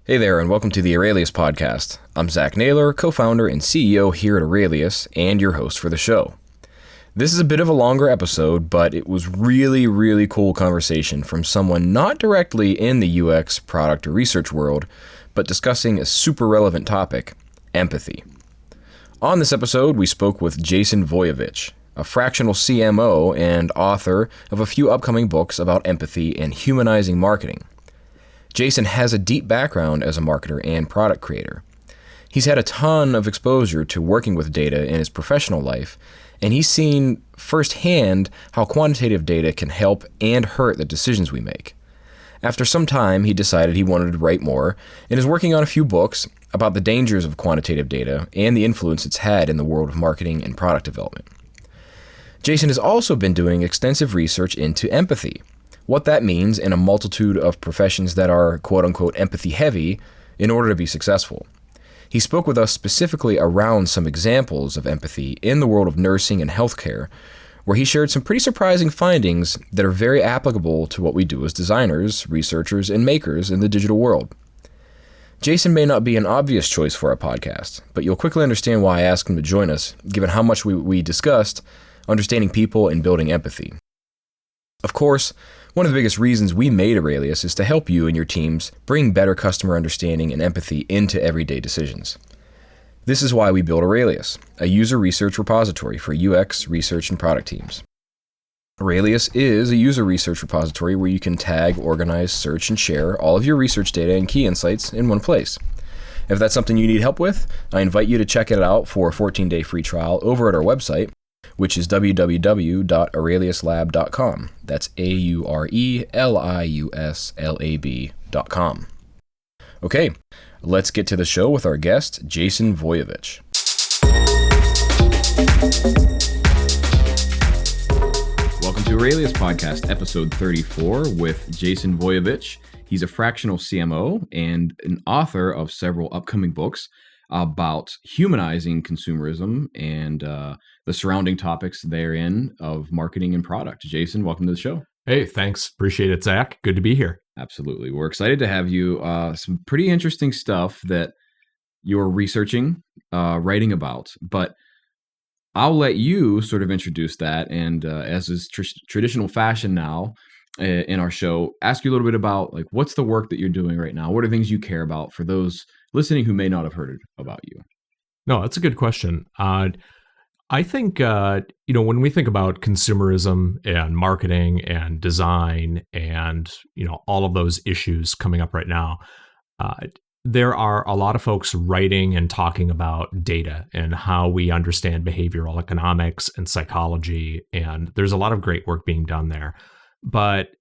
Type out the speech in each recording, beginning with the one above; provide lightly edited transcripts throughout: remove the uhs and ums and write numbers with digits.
Hey there, and welcome to the Aurelius Podcast. I'm Zach Naylor, co-founder and CEO here at Aurelius, and your host for the show. This is a bit of a longer episode, but it was really cool conversation from someone not directly in the UX product or research world, but discussing a super relevant topic, empathy. On this episode, we spoke with Jason Voiovich, a fractional CMO and author of a few upcoming books about empathy and humanizing marketing. Jason has a deep background as a marketer and product creator. He's had a ton of exposure to working with data in his professional life, and he's seen firsthand how quantitative data can help and hurt the decisions we make. After some time, he decided he wanted to write more and is working on a few books about the dangers of quantitative data and the influence it's had in the world of marketing and product development. Jason has also been doing extensive research into empathy, what that means in a multitude of professions that are quote-unquote empathy heavy in order to be successful. He spoke with us specifically around some examples of empathy in the world of nursing and healthcare, where he shared some pretty surprising findings that are very applicable to what we do as designers, researchers, and makers in the digital world. Jason may not be an obvious choice for our podcast, but you'll quickly understand why I asked him to join us, given how much we discussed understanding people and building empathy. Of course, one of the biggest reasons we made Aurelius is to help you and your teams bring better customer understanding and empathy into everyday decisions. This is why we built Aurelius, a user research repository for UX, research, and product teams. Aurelius is a user research repository where you can tag, organize, search, and share all of your research data and key insights in one place. If that's something you need help with, I invite you to check it out for a 14-day free trial over at our website, which is www.aureliuslab.com. That's AURELIUSLAB.com. Okay, let's get to the show with our guest, Jason Voiovich. Welcome to Aurelius Podcast, episode 34 with Jason Voiovich. He's a fractional CMO and an author of several upcoming books about humanizing consumerism and the surrounding topics therein of marketing and product. Jason, welcome to the show. Hey, thanks. Appreciate it, Zach. Good to be here. Absolutely. We're excited to have you. Some pretty interesting stuff that you're researching, writing about, but I'll let you sort of introduce that. And as is traditional fashion now in our show, ask you a little bit about like what's the work that you're doing right now? What are things you care about for those listening who may not have heard about you? No, that's a good question. I think, when we think about consumerism and marketing and design and, all of those issues coming up right now, there are a lot of folks writing and talking about data and how we understand behavioral economics and psychology. And there's a lot of great work being done there. But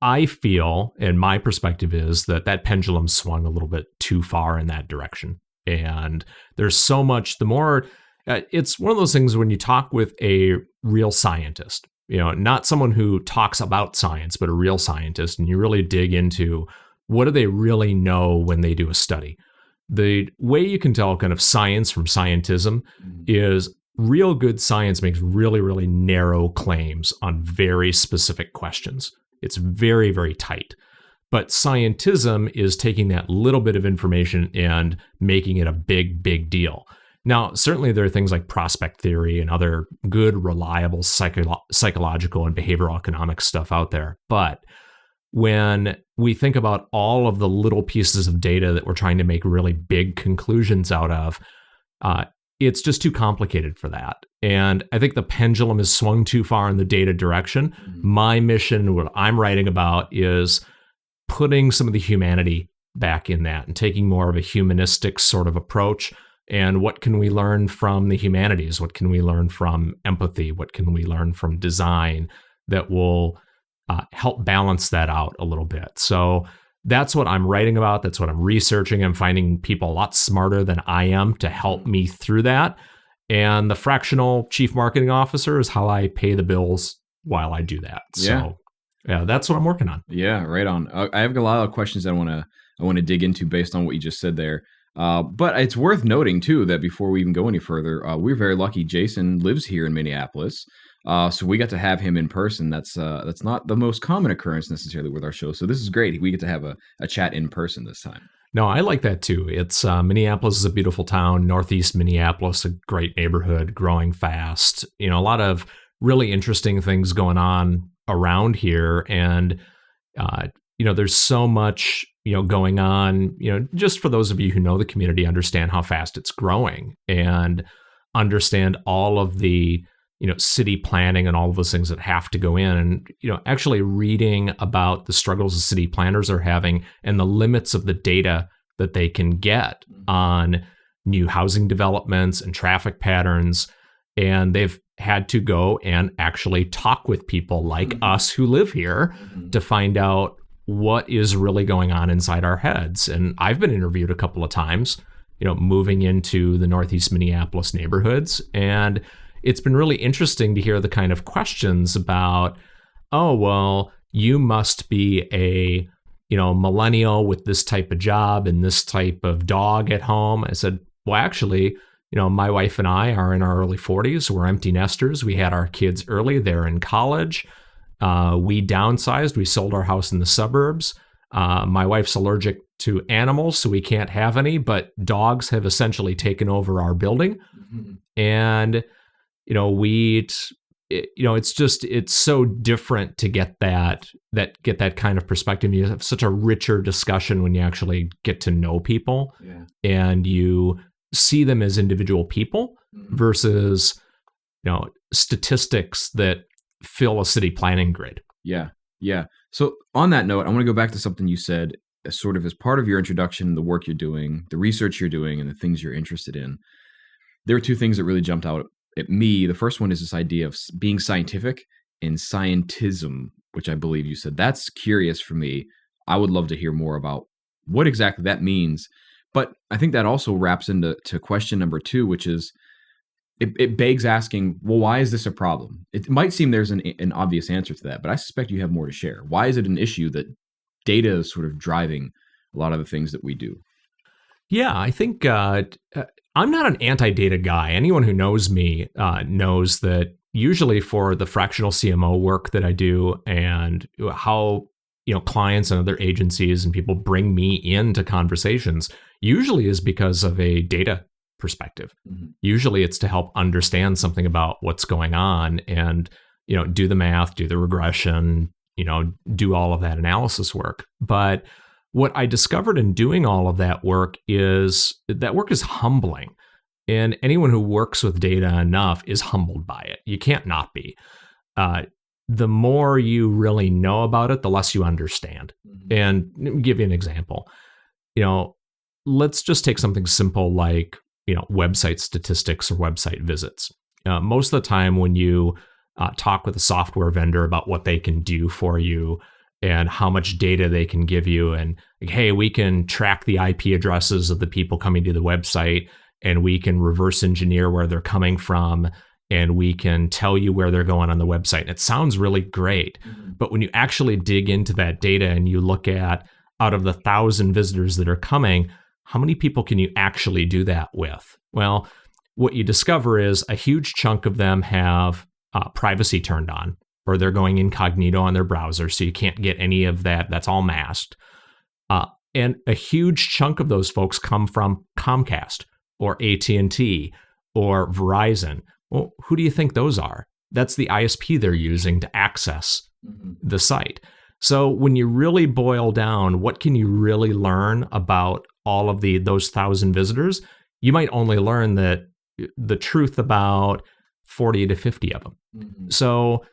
I feel, and my perspective is that pendulum swung a little bit too far in that direction. And there's so much, it's one of those things when you talk with a real scientist, not someone who talks about science, but a real scientist, and you really dig into what do they really know when they do a study. The way you can tell kind of science from scientism is real good science makes really narrow claims on very specific questions. It's very, very tight. But scientism is taking that little bit of information and making it a big deal. Now, certainly there are things like prospect theory and other good, reliable psychological and behavioral economics stuff out there. But when we think about all of the little pieces of data that we're trying to make really big conclusions out of, it's just too complicated for that. And I think the pendulum has swung too far in the data direction. My mission, what I'm writing about, is putting some of the humanity back in that and taking more of a humanistic sort of approach. And what can we learn from the humanities? What can we learn from empathy? What can we learn from design that will help balance that out a little bit? So that's what I'm writing about. That's what I'm researching. I'm finding people a lot smarter than I am to help me through that. And the fractional chief marketing officer is how I pay the bills while I do that. So yeah, that's what I'm working on. Yeah, right on. I have a lot of questions that I want to dig into based on what you just said there. But it's worth noting too that before we even go any further, we're very lucky. Jason lives here in Minneapolis. So we got to have him in person. That's not the most common occurrence necessarily with our show. So this is great. We get to have a chat in person this time. No, I like that too. It's Minneapolis is a beautiful town. Northeast Minneapolis, a great neighborhood, growing fast. A lot of really interesting things going on around here, and there's so much going on. Just for those of you who know the community, understand how fast it's growing, and understand all of the city planning and all of those things that have to go in, and actually reading about the struggles the city planners are having and the limits of the data that they can get on new housing developments and traffic patterns. And they've had to go and actually talk with people like us who live here to find out what is really going on inside our heads. And I've been interviewed a couple of times, moving into the Northeast Minneapolis neighborhoods, and it's been really interesting to hear the kind of questions about, oh, well, you must be a, millennial with this type of job and this type of dog at home. I said, well, actually, my wife and I are in our early 40s. We're empty nesters. We had our kids early. They're in college. We downsized. We sold our house in the suburbs. My wife's allergic to animals, so we can't have any, but dogs have essentially taken over our building. And it's so different to get that kind of perspective. You have such a richer discussion when you actually get to know people, and you see them as individual people versus, statistics that fill a city planning grid. Yeah. So on that note, I want to go back to something you said sort of as part of your introduction, the work you're doing, the research you're doing, and the things you're interested in. There are two things that really jumped out at me. The first one is this idea of being scientific and scientism, which I believe you said. That's curious for me. I would love to hear more about what exactly that means. But I think that also wraps into question number two, which is it begs asking, well, why is this a problem? It might seem there's an obvious answer to that, but I suspect you have more to share. Why is it an issue that data is sort of driving a lot of the things that we do? Yeah, I think I'm not an anti-data guy. Anyone who knows me knows that usually for the fractional CMO work that I do and how clients and other agencies and people bring me into conversations usually is because of a data perspective. Usually it's to help understand something about what's going on and do the math, do the regression, do all of that analysis work. But what I discovered in doing all of that work is humbling. And anyone who works with data enough is humbled by it. You can't not be. The more you really know about it, the less you understand. And let me give you an example. Let's just take something simple like, website statistics or website visits. Most of the time when you talk with a software vendor about what they can do for you and how much data they can give you, and like, hey, we can track the IP addresses of the people coming to the website, and we can reverse engineer where they're coming from, and we can tell you where they're going on the website. And it sounds really great. But when you actually dig into that data and you look at, out of the 1,000 visitors that are coming, how many people can you actually do that with? Well, what you discover is a huge chunk of them have privacy turned on, or they're going incognito on their browser, so you can't get any of that. That's all masked. And a huge chunk of those folks come from Comcast or AT&T or Verizon. Well, who do you think those are? That's the ISP they're using to access the site. So when you really boil down, what can you really learn about all of those 1,000 visitors? You might only learn that the truth about 40 to 50 of them. So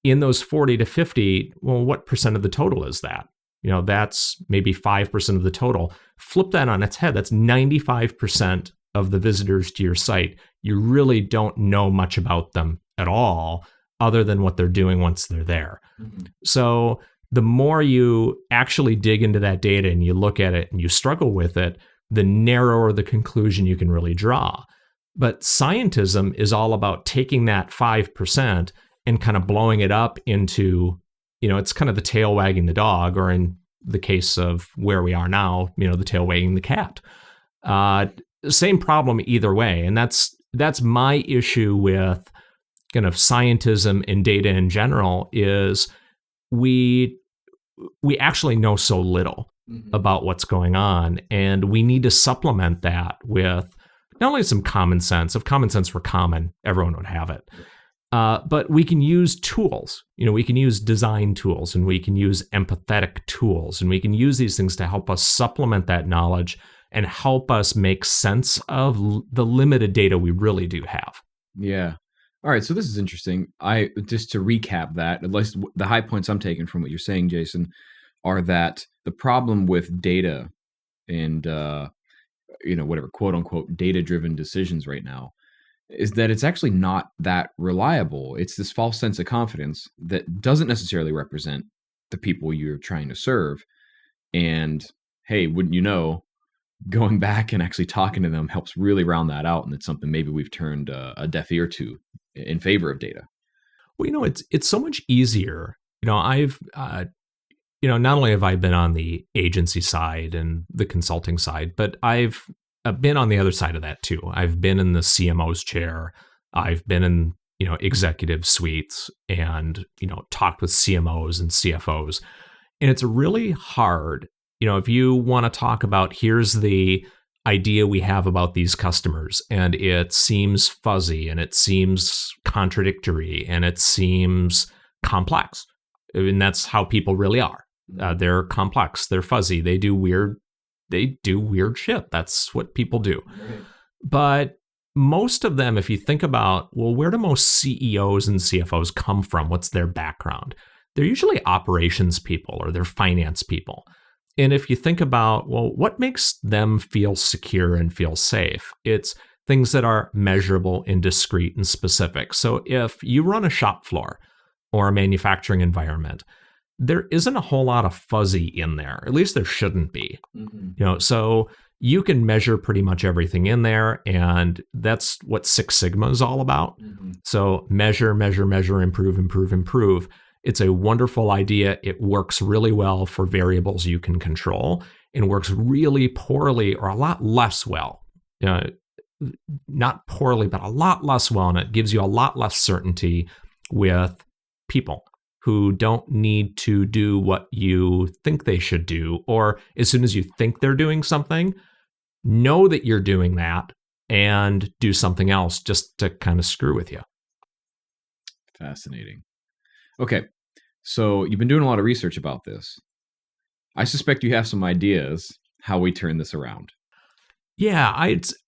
in those 40 to 50, well, what percent of the total is that? That's maybe 5% of the total. Flip that on its head. That's 95% of the visitors to your site. You really don't know much about them at all, other than what they're doing once they're there. So the more you actually dig into that data and you look at it and you struggle with it, the narrower the conclusion you can really draw. But scientism is all about taking that 5% and kind of blowing it up into, it's kind of the tail wagging the dog, or in the case of where we are now, the tail wagging the cat. Same problem either way. And that's my issue with kind of scientism and data in general is we actually know so little. about what's going on. And we need to supplement that with not only some common sense. If common sense were common, everyone would have it. But we can use tools. We can use design tools, and we can use empathetic tools, and we can use these things to help us supplement that knowledge and help us make sense of the limited data we really do have. Yeah. All right. So this is interesting. Just to recap that, at least the high points I'm taking from what you're saying, Jason, are that the problem with data and whatever quote unquote data driven decisions right now is that it's actually not that reliable. It's this false sense of confidence that doesn't necessarily represent the people you're trying to serve. And hey, wouldn't you know, going back and actually talking to them helps really round that out. And it's something maybe we've turned a deaf ear to in favor of data. Well, it's so much easier. I've not only have I been on the agency side and the consulting side, but I've been on the other side of that too. I've been in the CMO's chair. I've been in, executive suites and, talked with CMOs and CFOs. And it's really hard, if you want to talk about, here's the idea we have about these customers, and it seems fuzzy and it seems contradictory and it seems complex. And that's how people really are. They're complex, they're fuzzy, they do weird shit. That's what people do. Right. But most of them, if you think about, well, where do most CEOs and CFOs come from? What's their background? They're usually operations people or they're finance people. And if you think about, well, what makes them feel secure and feel safe? It's things that are measurable and discrete and specific. So if you run a shop floor or a manufacturing environment, there isn't a whole lot of fuzzy in there. At least there shouldn't be. Mm-hmm. So you can measure pretty much everything in there, and that's what Six Sigma is all about. Mm-hmm. So measure, improve. It's a wonderful idea. It works really well for variables you can control, and works really poorly or a lot less well. Not poorly, but a lot less well, and it gives you a lot less certainty with people who don't need to do what you think they should do, or as soon as you think they're doing something, know that you're doing that and do something else just to kind of screw with you. Fascinating. Okay, so you've been doing a lot of research about this. I suspect you have some ideas how we turn this around. Yeah,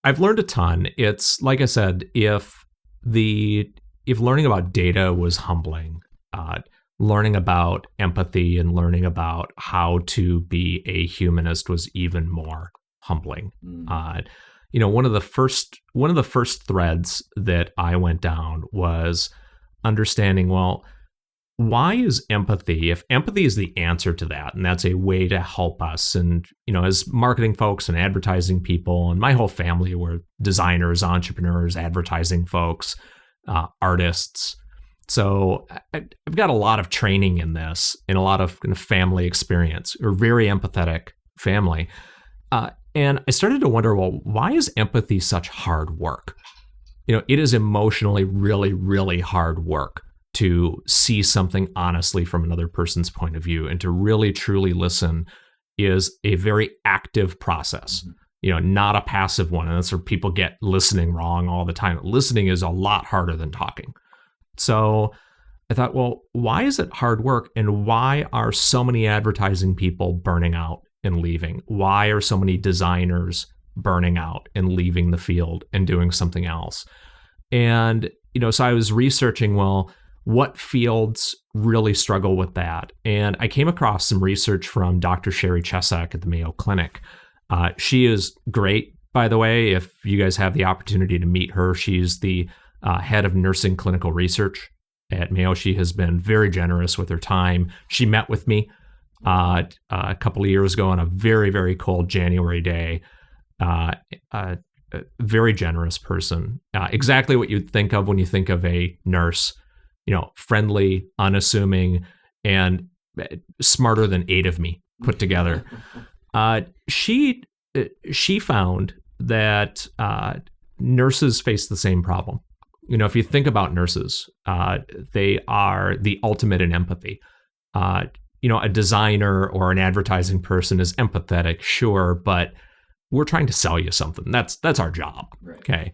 I've learned a ton. It's like I said, if learning about data was humbling, learning about empathy and learning about how to be a humanist was even more humbling. One of the first threads that I went down was understanding, well, why is empathy, if empathy is the answer to that, and that's a way to help us, and as marketing folks and advertising people, and my whole family were designers, entrepreneurs, advertising folks, artists. So I've got a lot of training in this and a lot of kind of family experience. We're a very empathetic family. And I started to wonder, well, why is empathy such hard work? It is emotionally really, really hard work to see something honestly from another person's point of view, and to really, truly listen is a very active process. Not a passive one. And that's where people get listening wrong all the time. Listening is a lot harder than talking. So I thought, well, why is it hard work, and why are so many advertising people burning out and leaving? Why are so many designers burning out and leaving the field and doing something else? And, so I was researching, well, what fields really struggle with that? And I came across some research from Dr. Sherry Chesak at the Mayo Clinic. She is great, by the way. If you guys have the opportunity to meet her, she's the head of nursing clinical research at Mayo. She has been very generous with her time. She met with me a couple of years ago on a very, very cold January day. A very generous person. Exactly what you'd think of when you think of a nurse. Friendly, unassuming, and smarter than 8 of me put together. She found that nurses face the same problem. If you think about nurses, they are the ultimate in empathy. a designer or an advertising person is empathetic, sure, but we're trying to sell you something. That's our job. Right. Okay.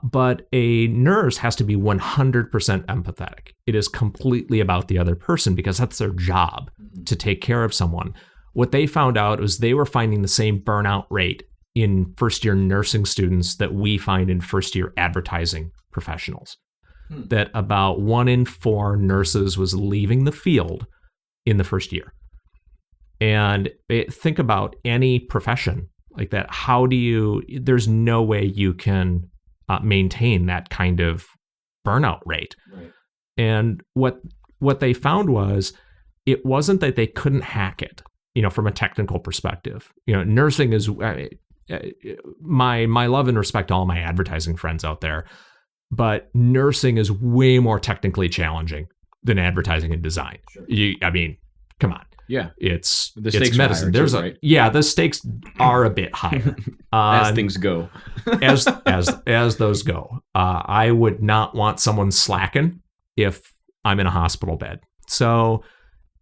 But a nurse has to be 100% empathetic. It is completely about the other person because that's their job, to take care of someone. What they found out was they were finding the same burnout rate in first-year nursing students that we find in first-year advertising professionals. That about 1 in 4 nurses was leaving the field in the first year. And think about any profession like that. There's no way you can maintain that kind of burnout rate. Right. And what they found was it wasn't that they couldn't hack it, from a technical perspective. Nursing is my love and respect to all my advertising friends out there, but nursing is way more technically challenging than advertising and design. Sure. Come on. Yeah, it's medicine. There's too, right? The stakes are a bit higher as things go. as those go. I would not want someone slacking if I'm in a hospital bed. So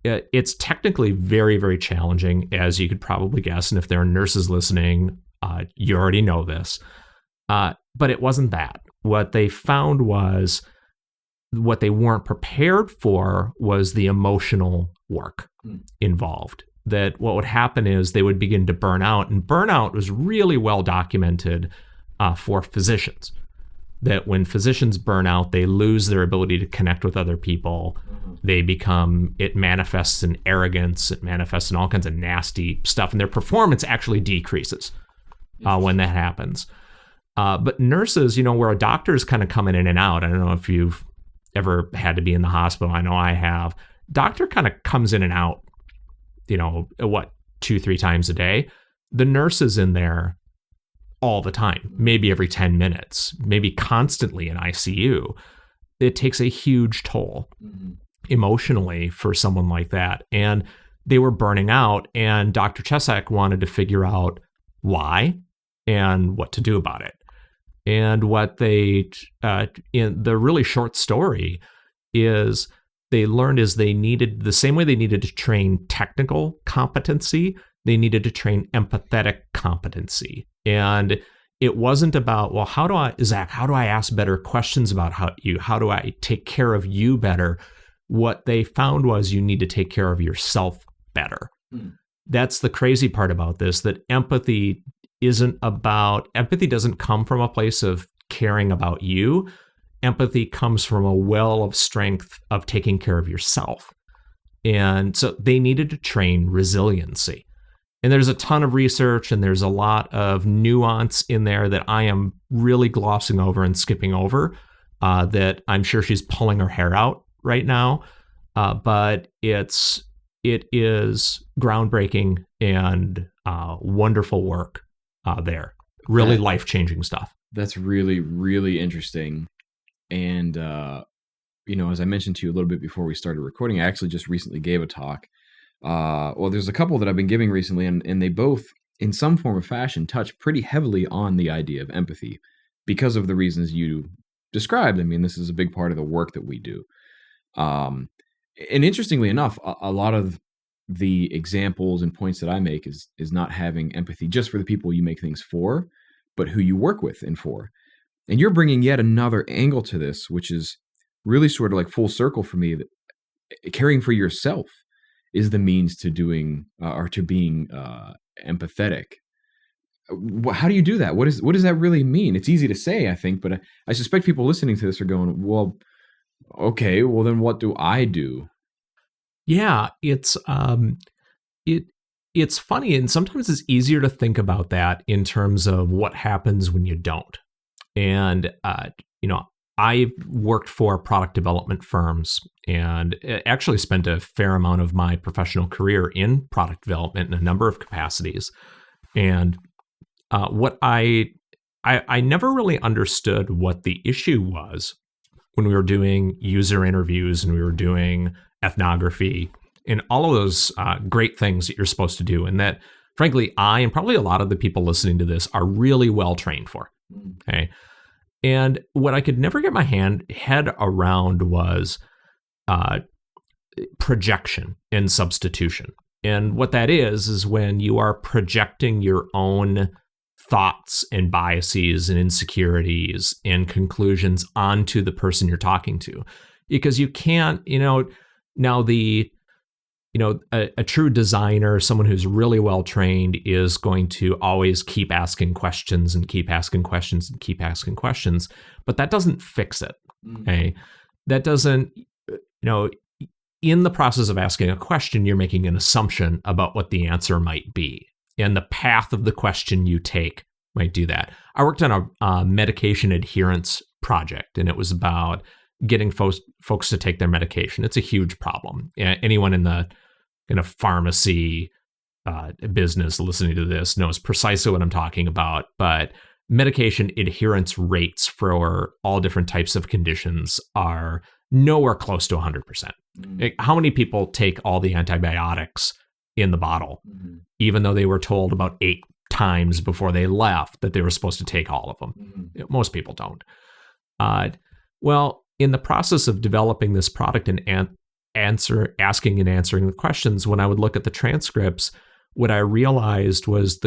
it's technically very, very challenging, as you could probably guess. And if there are nurses listening, you already know this. But it wasn't that. What they found was what they weren't prepared for was the emotional work involved. That what would happen is they would begin to burn out. And burnout was really well documented for physicians. That when physicians burn out, they lose their ability to connect with other people. It manifests in arrogance, it manifests in all kinds of nasty stuff, and their performance actually decreases when that happens. But nurses, where a doctor's kind of coming in and out. I don't know if you've ever had to be in the hospital. I know I have. Doctor kind of comes in and out, 2-3 times a day. The nurse is in there all the time, maybe every 10 minutes, maybe constantly in ICU. It takes a huge toll emotionally for someone like that. And they were burning out, and Dr. Chesak wanted to figure out why and what to do about it. And what in the really short story is they learned is they needed, the same way they needed to train technical competency, they needed to train empathetic competency. And it wasn't about, well, how do I ask better questions about how do I take care of you better? What they found was you need to take care of yourself better. That's the crazy part about this, that empathy doesn't come from a place of caring about you. Empathy comes from a well of strength of taking care of yourself. And so they needed to train resiliency. And there's a ton of research and there's a lot of nuance in there that I am really glossing over and skipping over, that I'm sure she's pulling her hair out right now. But it is groundbreaking and wonderful work there. Really life-changing stuff. That's really, really interesting. And, as I mentioned to you a little bit before we started recording, I actually just recently gave a talk. There's a couple that I've been giving recently, and they both, in some form or fashion, touch pretty heavily on the idea of empathy because of the reasons you described. This is a big part of the work that we do. And interestingly enough, a lot of the examples and points that I make is not having empathy just for the people you make things for, but who you work with and for. And you're bringing yet another angle to this, which is really sort of like full circle for me, that caring for yourself is the means to doing or to being empathetic. How do you do that? What does that really mean? It's easy to say, I think, but I suspect people listening to this are going, well, okay, well then what do I do? Yeah, it's funny, and sometimes it's easier to think about that in terms of what happens when you don't. And I worked for product development firms and actually spent a fair amount of my professional career in product development in a number of capacities. And what I never really understood what the issue was when we were doing user interviews and we were doing ethnography and all of those great things that you're supposed to do. And that, frankly, I and probably a lot of the people listening to this are really well trained for. Okay. And what I could never get my head around was projection and substitution. And what that is when you are projecting your own thoughts and biases and insecurities and conclusions onto the person you're talking to. Because you can't, now a true designer, someone who's really well trained, is going to always keep asking questions and keep asking questions and keep asking questions, but that doesn't fix it. Okay, that doesn't, in the process of asking a question, you're making an assumption about what the answer might be, and the path of the question you take might do that. I worked on a medication adherence project, and it was about getting folks to take their medication. It's a huge problem. Anyone in the pharmacy business listening to this knows precisely what I'm talking about. But medication adherence rates for all different types of conditions are nowhere close to 100%. How many people take all the antibiotics in the bottle, even though they were told about 8 times before they left that they were supposed to take all of them? Most people don't. Well, in the process of developing this product and asking and answering the questions, when I would look at the transcripts, what I realized was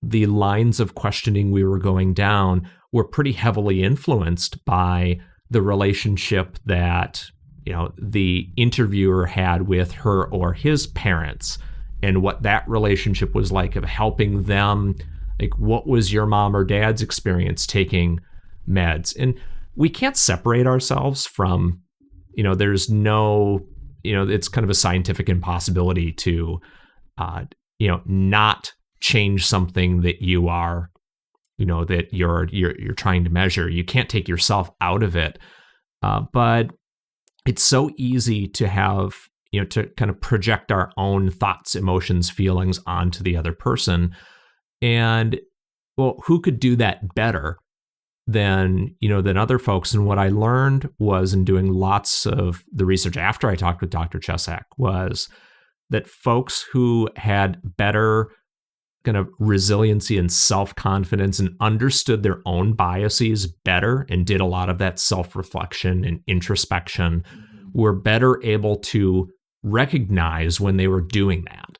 the lines of questioning we were going down were pretty heavily influenced by the relationship that the interviewer had with her or his parents, and what that relationship was like, of helping them, like, what was your mom or dad's experience taking meds? And we can't separate ourselves from, there's no, it's kind of a scientific impossibility to, not change something that you are, that you're trying to measure. You can't take yourself out of it. But it's so easy to have, to kind of project our own thoughts, emotions, feelings onto the other person. And well, who could do that better than other folks? And what I learned was, in doing lots of the research after I talked with Dr. Chesak, was that folks who had better kind of resiliency and self-confidence and understood their own biases better and did a lot of that self-reflection and introspection were better able to recognize when they were doing that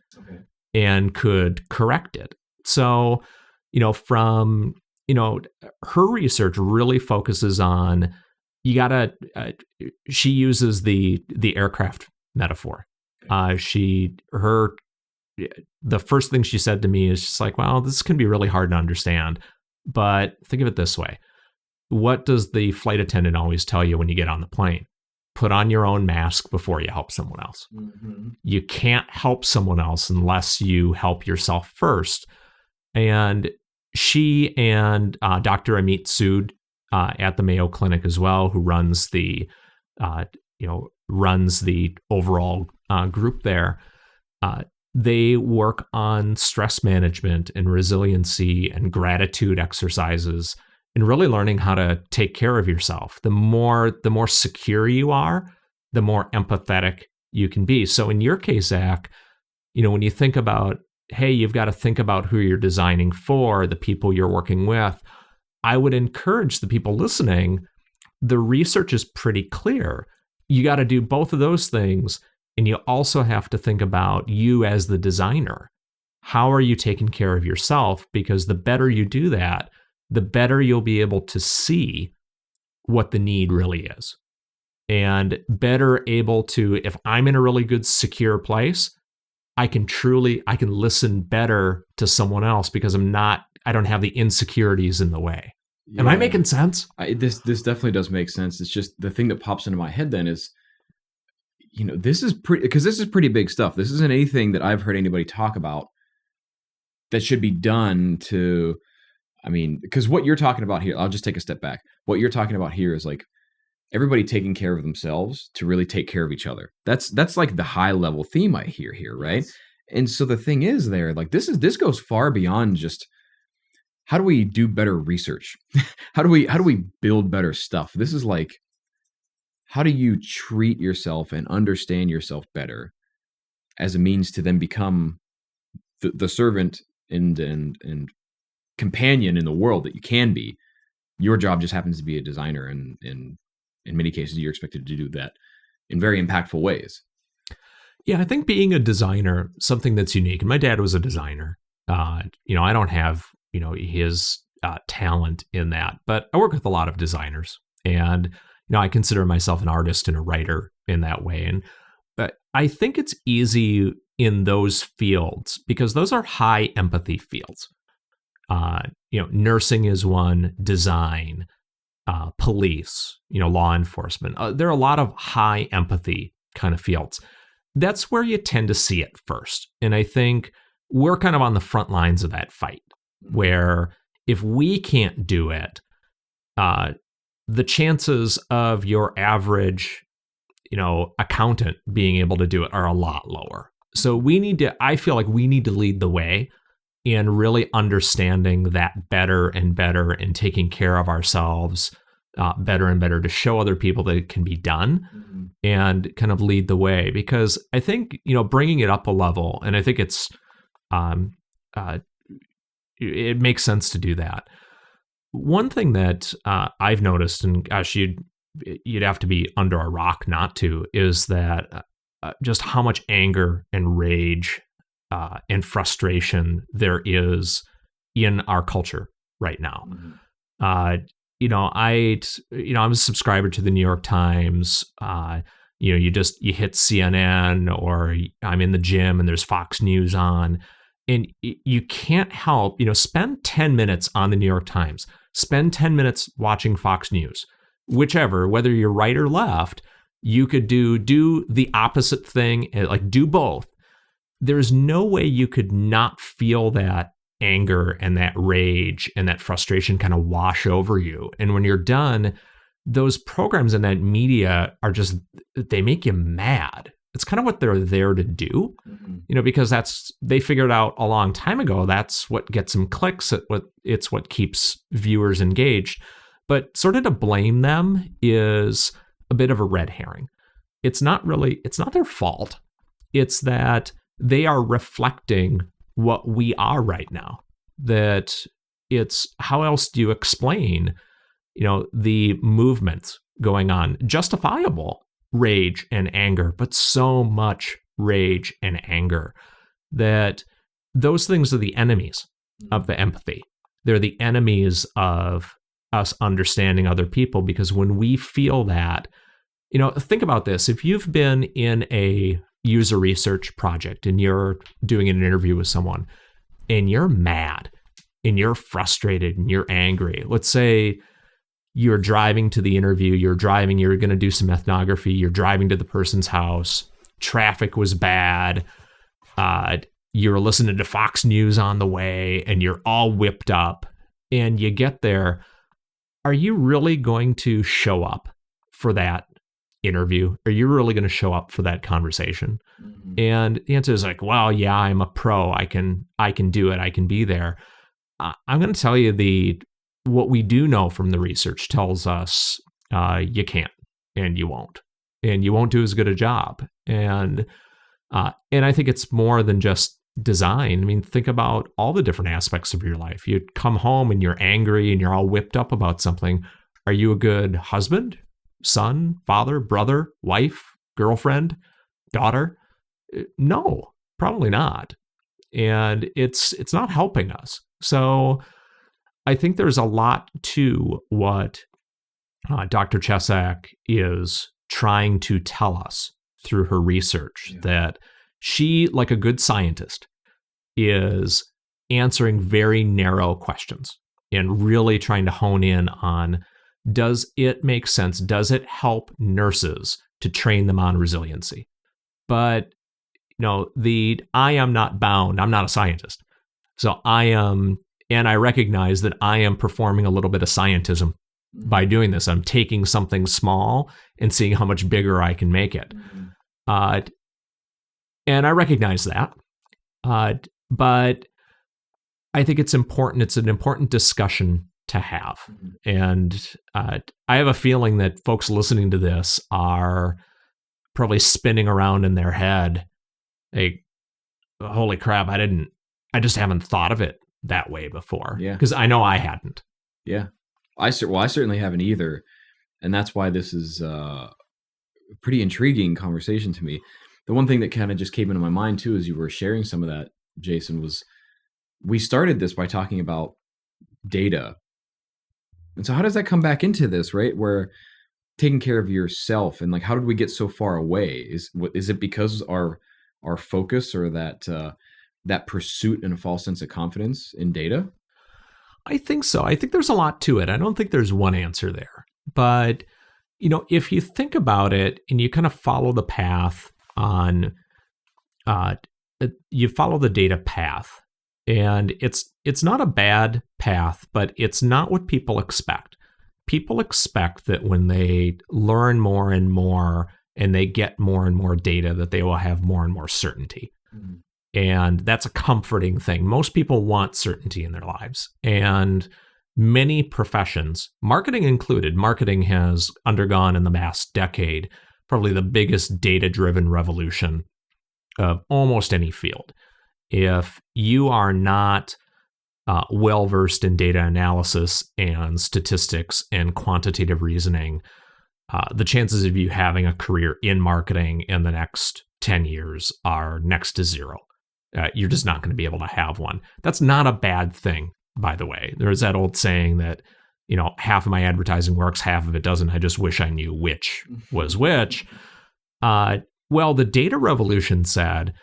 and could correct it. So, from her research really focuses on, she uses the aircraft metaphor. The first thing she said to me is just like, well, this can be really hard to understand, but think of it this way. What does the flight attendant always tell you when you get on the plane? Put on your own mask before you help someone else. You can't help someone else unless you help yourself first. And she and Dr. Amit Sood at the Mayo Clinic as well, who runs the overall group there, they work on stress management and resiliency and gratitude exercises, and really learning how to take care of yourself. The more secure you are, the more empathetic you can be. So in your case, Zach, when you think about, hey, you've got to think about who you're designing for, the people you're working with, I would encourage the people listening, the research is pretty clear. You got to do both of those things. And you also have to think about you as the designer. How are you taking care of yourself? Because the better you do that, the better you'll be able to see what the need really is. And better able to, if I'm in a really good, secure place, I can listen better to someone else because I don't have the insecurities in the way. Yeah. Am I making sense? This definitely does make sense. It's just the thing that pops into my head then is, this is pretty big stuff. This isn't anything that I've heard anybody talk about that should be done to, because what you're talking about here, I'll just take a step back. What you're talking about here is like everybody taking care of themselves to really take care of each other. That's like the high level theme I hear here, right? Yes. And so the thing is there, like this goes far beyond just how do we do better research? How do we build better stuff? This is like, how do you treat yourself and understand yourself better as a means to then become the servant and companion in the world that you can be? Your job just happens to be a designer, and in many cases, you're expected to do that in very impactful ways. Yeah, I think being a designer, something that's unique, and my dad was a designer. I don't have, his talent in that, but I work with a lot of designers, and I consider myself an artist and a writer in that way. And I think it's easy in those fields because those are high empathy fields. Nursing is one, design, police, law enforcement. There are a lot of high empathy kind of fields. That's where you tend to see it first. And I think we're kind of on the front lines of that fight, where if we can't do it, the chances of your average, accountant being able to do it are a lot lower. So I feel like we need to lead the way in really understanding that better and better and taking care of ourselves better and better to show other people that it can be done and kind of lead the way. Because I think, bringing it up a level, and I think it's, it makes sense to do that. One thing that I've noticed, and gosh, you'd have to be under a rock not to, is that just how much anger and rage and frustration there is in our culture right now. I'm a subscriber to the New York Times. You hit CNN, or I'm in the gym and there's Fox News on, and you can't help, spend 10 minutes on the New York Times, spend 10 minutes watching Fox News, whichever, whether you're right or left, you could do the opposite thing, like do both. There's no way you could not feel that anger and that rage and that frustration kind of wash over you. And when you're done, those programs and that media they make you mad. It's kind of what they're there to do, because they figured out a long time ago, that's what gets them clicks. It's what keeps viewers engaged. But sort of to blame them is a bit of a red herring. It's not their fault. It's that they are reflecting what we are right now. That it's, how else do you explain, the movements going on? Justifiable rage and anger, but so much rage and anger that those things are the enemies of the empathy. They're the enemies of us understanding other people, because when we feel that, think about this. If you've been in a user research project and you're doing an interview with someone and you're mad and you're frustrated and you're angry, let's say you're driving to the interview, you're going to do some ethnography, you're driving to the person's house, traffic was bad, you're listening to Fox News on the way, and you're all whipped up, and you get there. Are you really going to show up for that interview? Are you really going to show up for that conversation? And the answer is like, well, yeah, I'm a pro. I can do it. I can be there. I'm going to tell you what we do know from the research tells us you can't, and you won't do as good a job. And I think it's more than just design. I mean, think about all the different aspects of your life. You come home and you're angry and you're all whipped up about something. Are you a good husband, son, father, brother, wife, girlfriend, daughter? No, probably not. And it's not helping us. So I think there's a lot to what Dr. Chesak is trying to tell us through her research, that she, like a good scientist, is answering very narrow questions and really trying to hone in on, does it make sense? Does it help nurses to train them on resiliency? But, I am not bound. I'm not a scientist. So and I recognize that I am performing a little bit of scientism by doing this. I'm taking something small and seeing how much bigger I can make it. And I recognize that. But I think it's important. It's an important discussion to have. And I have a feeling that folks listening to this are probably spinning around in their head, like, holy crap, I just haven't thought of it that way before. Yeah. Because I know I hadn't. Yeah. I certainly haven't either. And that's why this is a pretty intriguing conversation to me. the one thing that kind of just came into my mind too, as you were sharing some of that, Jason, was we started this by talking about data. And so how does that come back into this, right? Where taking care of yourself, and like, how did we get so far away? Is it because our focus, or that pursuit and a false sense of confidence in data? I think so. I think there's a lot to it. I don't think there's one answer there. But, if you think about it and you kind of follow the path on, you follow the data path, and it's not a bad path, but it's not what people expect. People expect that when they learn more and more and they get more and more data, that they will have more and more certainty. Mm-hmm. And that's a comforting thing. Most people want certainty in their lives. And many professions, marketing included, marketing has undergone in the past decade probably the biggest data-driven revolution of almost any field. If you are not well-versed in data analysis and statistics and quantitative reasoning, the chances of you having a career in marketing in the next 10 years are next to zero. You're just not going to be able to have one. That's not a bad thing, by the way. There's that old saying that, half of my advertising works, half of it doesn't. I just wish I knew which was which. Well, the data revolution said,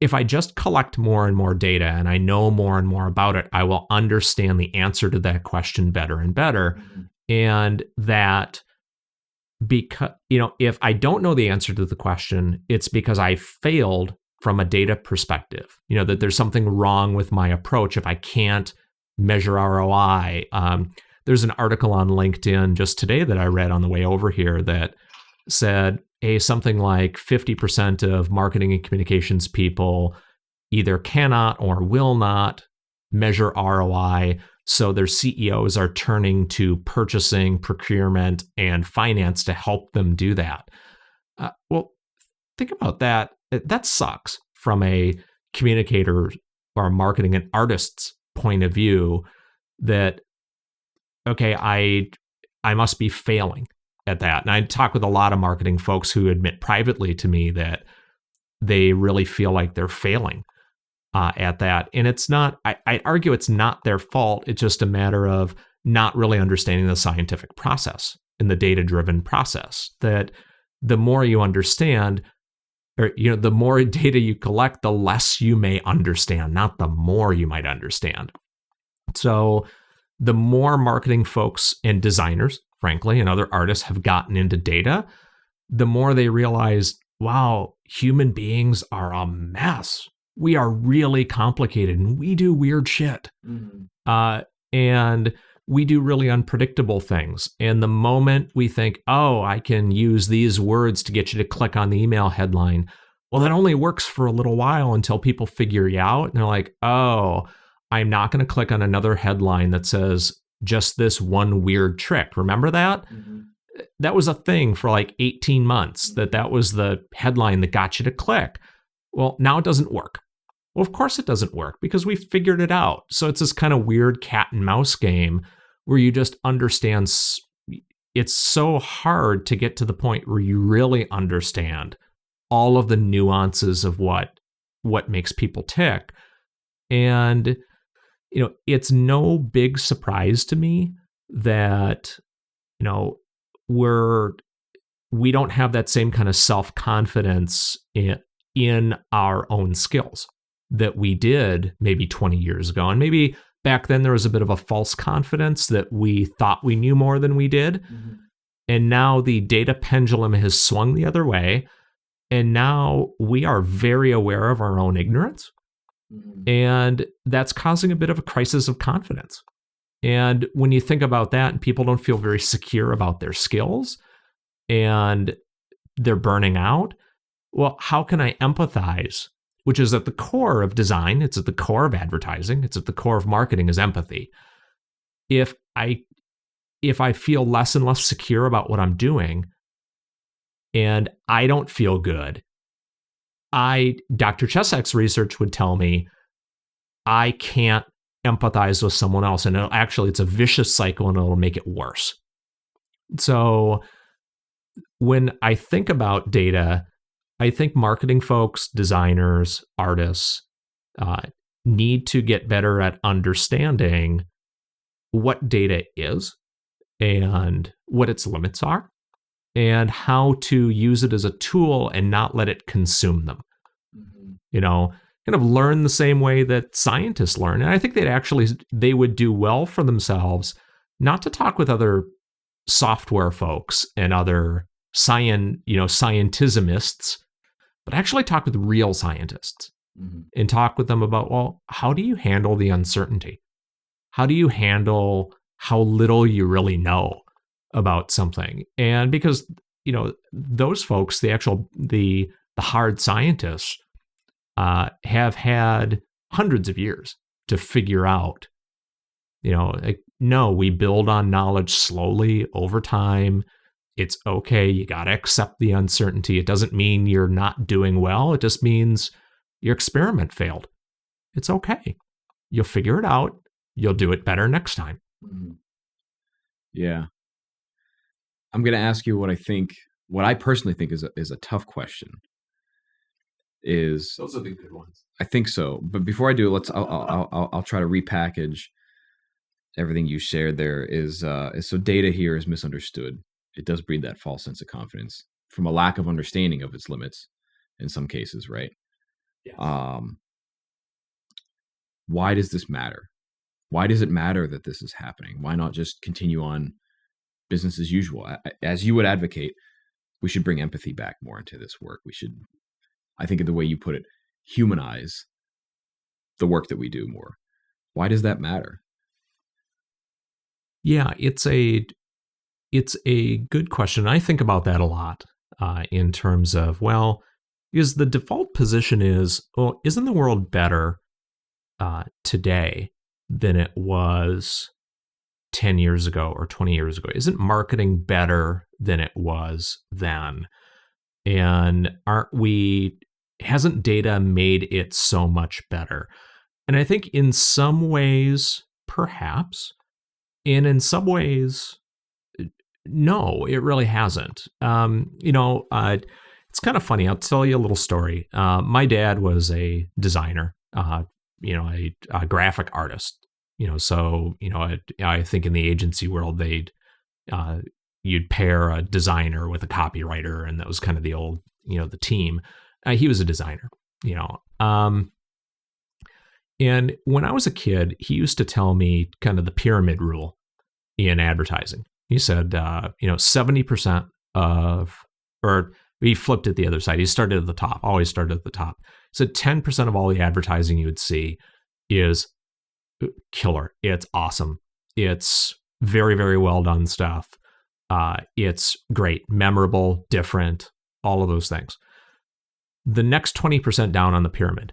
if I just collect more and more data and I know more and more about it, I will understand the answer to that question better and better. Mm-hmm. And that because, if I don't know the answer to the question, it's because I failed from a data perspective, that there's something wrong with my approach if I can't measure ROI. There's an article on LinkedIn just today that I read on the way over here that said, something like 50% of marketing and communications people either cannot or will not measure ROI. So their CEOs are turning to purchasing, procurement, and finance to help them do that. Well, think about that. That sucks from a communicator or marketing and artist's point of view, that, okay, I must be failing at that. And I talk with a lot of marketing folks who admit privately to me that they really feel like they're failing at that. And it's not, I argue it's not their fault. It's just a matter of not really understanding the scientific process and the data-driven process, that the more you understand, or, the more data you collect, the less you may understand, not the more you might understand. So the more marketing folks and designers, frankly, and other artists have gotten into data, the more they realize, wow, human beings are a mess. We are really complicated and we do weird shit. Mm-hmm. And we do really unpredictable things. And the moment we think, oh, I can use these words to get you to click on the email headline, well, that only works for a little while until people figure you out. And they're like, oh, I'm not going to click on another headline that says just this one weird trick. Remember that? Mm-hmm. That was a thing for like 18 months, that was the headline that got you to click. Well, now it doesn't work. Well, of course it doesn't work, because we figured it out. So it's this kind of weird cat and mouse game where you just understand. It's so hard to get to the point where you really understand all of the nuances of what makes people tick. And, it's no big surprise to me that, we don't have that same kind of self-confidence in our own skills that we did maybe 20 years ago. And maybe back then there was a bit of a false confidence that we thought we knew more than we did. Mm-hmm. And now the data pendulum has swung the other way. And now we are very aware of our own ignorance. Mm-hmm. And that's causing a bit of a crisis of confidence. And when you think about that, and people don't feel very secure about their skills and they're burning out, well, how can I empathize? Which is at the core of design. It's at the core of advertising. It's at the core of marketing, is empathy. If I feel less and less secure about what I'm doing and I don't feel good, Dr. Chesak's research would tell me I can't empathize with someone else. And it's a vicious cycle and it'll make it worse. So when I think about data, I think marketing folks, designers, artists need to get better at understanding what data is and what its limits are, and how to use it as a tool and not let it consume them. Kind of learn the same way that scientists learn. And I think they would do well for themselves not to talk with other software folks and other scientismists, but actually talk with real scientists and talk with them about, well, how do you handle the uncertainty? How do you handle how little you really know about something? And because, those folks, the hard scientists, have had hundreds of years to figure out, no, we build on knowledge slowly over time. It's okay. You got to accept the uncertainty. It doesn't mean you're not doing well. It just means your experiment failed. It's okay. You'll figure it out. You'll do it better next time. Yeah. I'm going to ask you what I personally think is a tough question. Those are the good ones. I think so. But before I do, I'll try to repackage everything you shared there. So data here is misunderstood. It does breed that false sense of confidence from a lack of understanding of its limits in some cases, right? Yes. Why does this matter? Why does it matter that this is happening? Why not just continue on business as usual? As you would advocate, we should bring empathy back more into this work. We should, I think of the way you put it, humanize the work that we do more. Why does that matter? Yeah, it's a good question. I think about that a lot in terms of, well, is the default position isn't the world better today than it was 10 years ago or 20 years ago? Isn't marketing better than it was then? And hasn't data made it so much better? And I think in some ways, perhaps, and in some ways, no, it really hasn't. It's kind of funny. I'll tell you a little story. My dad was a designer, a graphic artist. I think in the agency world, you'd pair a designer with a copywriter, and that was kind of the old, the team. He was a designer, and when I was a kid, he used to tell me kind of the pyramid rule in advertising. He said, 70% or he flipped it the other side. He started at the top, always started at the top. So 10% of all the advertising you would see is killer. It's awesome. It's very, very well done stuff. It's great, memorable, different, all of those things. The next 20% down on the pyramid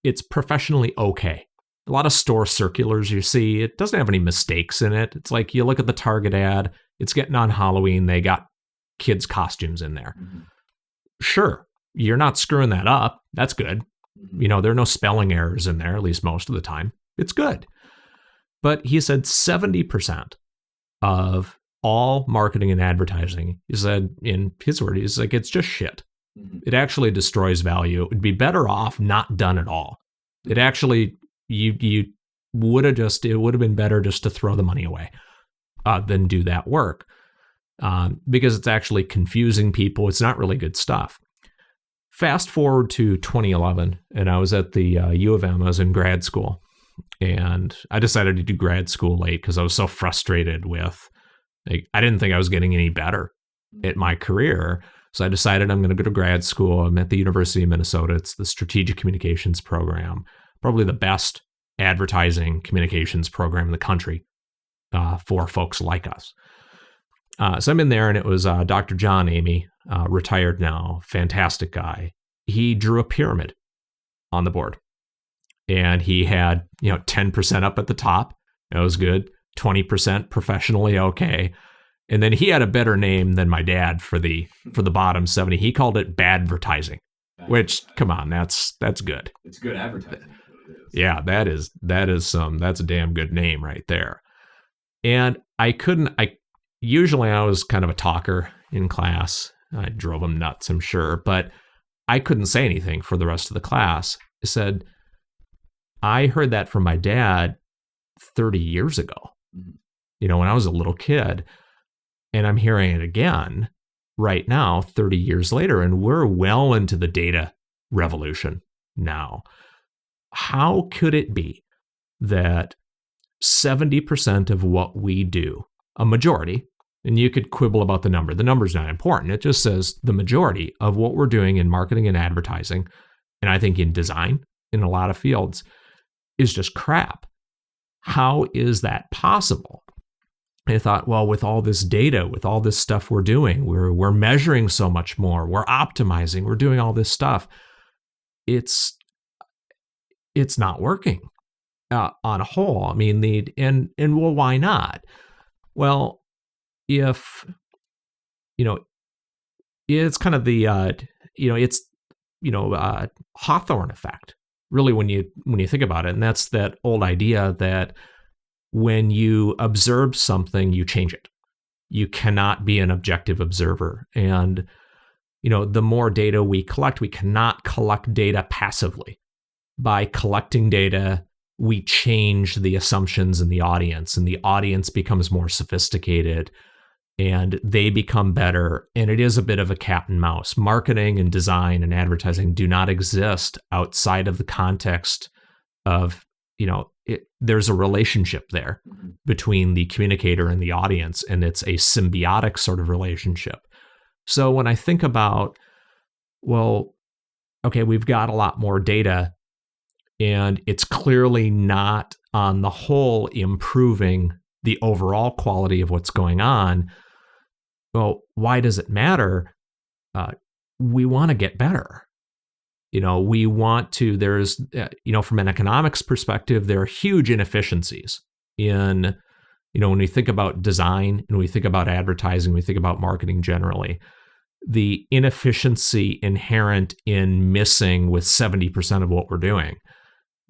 it's professionally okay. A lot of store circulars you see, it doesn't have any mistakes in it. It's like you look at the Target ad, it's getting on Halloween, they got kids' costumes in there. Mm-hmm. Sure, you're not screwing that up. That's good. Mm-hmm. There are no spelling errors in there, at least most of the time. It's good. But he said 70% of all marketing and advertising, he said, in his word, he's like, it's just shit. Mm-hmm. It actually destroys value. It would be better off not done at all. It actually, it would have been better just to throw the money away than do that work because it's actually confusing people. It's not really good stuff. Fast forward to 2011, and I was at the U of M. I was in grad school, and I decided to do grad school late because I was so frustrated with, I didn't think I was getting any better at my career. So I decided I'm going to go to grad school. I'm at the University of Minnesota. It's the Strategic Communications program, probably the best advertising communications program in the country for folks like us. So I'm in there, and it was Dr. John Amey, retired now, fantastic guy. He drew a pyramid on the board, and he had 10% up at the top. That was good. 20% professionally okay. And then he had a better name than my dad for the bottom 70. He called it badvertising, which, come on, that's good. It's good advertising. Yeah, that's a damn good name right there. And usually I was kind of a talker in class, I drove him nuts, I'm sure, but I couldn't say anything for the rest of the class. I said, I heard that from my dad 30 years ago, when I was a little kid, and I'm hearing it again right now, 30 years later, and we're well into the data revolution now. How could it be that 70% of what we do, a majority, and you could quibble about the number. The number's not important. It just says the majority of what we're doing in marketing and advertising, and I think in design, in a lot of fields, is just crap. How is that possible? And I thought, well, with all this data, with all this stuff we're doing, we're measuring so much more, we're optimizing, we're doing all this stuff. It's not working on a whole. I mean, well, why not? Well, if it's kind of the Hawthorne effect, really, when you think about it, and that's that old idea that when you observe something, you change it. You cannot be an objective observer, and the more data we collect, we cannot collect data passively. By collecting data, we change the assumptions in the audience, and the audience becomes more sophisticated, and they become better. And it is a bit of a cat and mouse. Marketing and design and advertising do not exist outside of the context of, there's a relationship there between the communicator and the audience, and it's a symbiotic sort of relationship. So when I think about, well, okay, we've got a lot more data, and it's clearly not on the whole improving the overall quality of what's going on. Well, why does it matter? We want to get better. We want to, there's, from an economics perspective, there are huge inefficiencies in, when we think about design and we think about advertising, we think about marketing generally, the inefficiency inherent in missing with 70% of what we're doing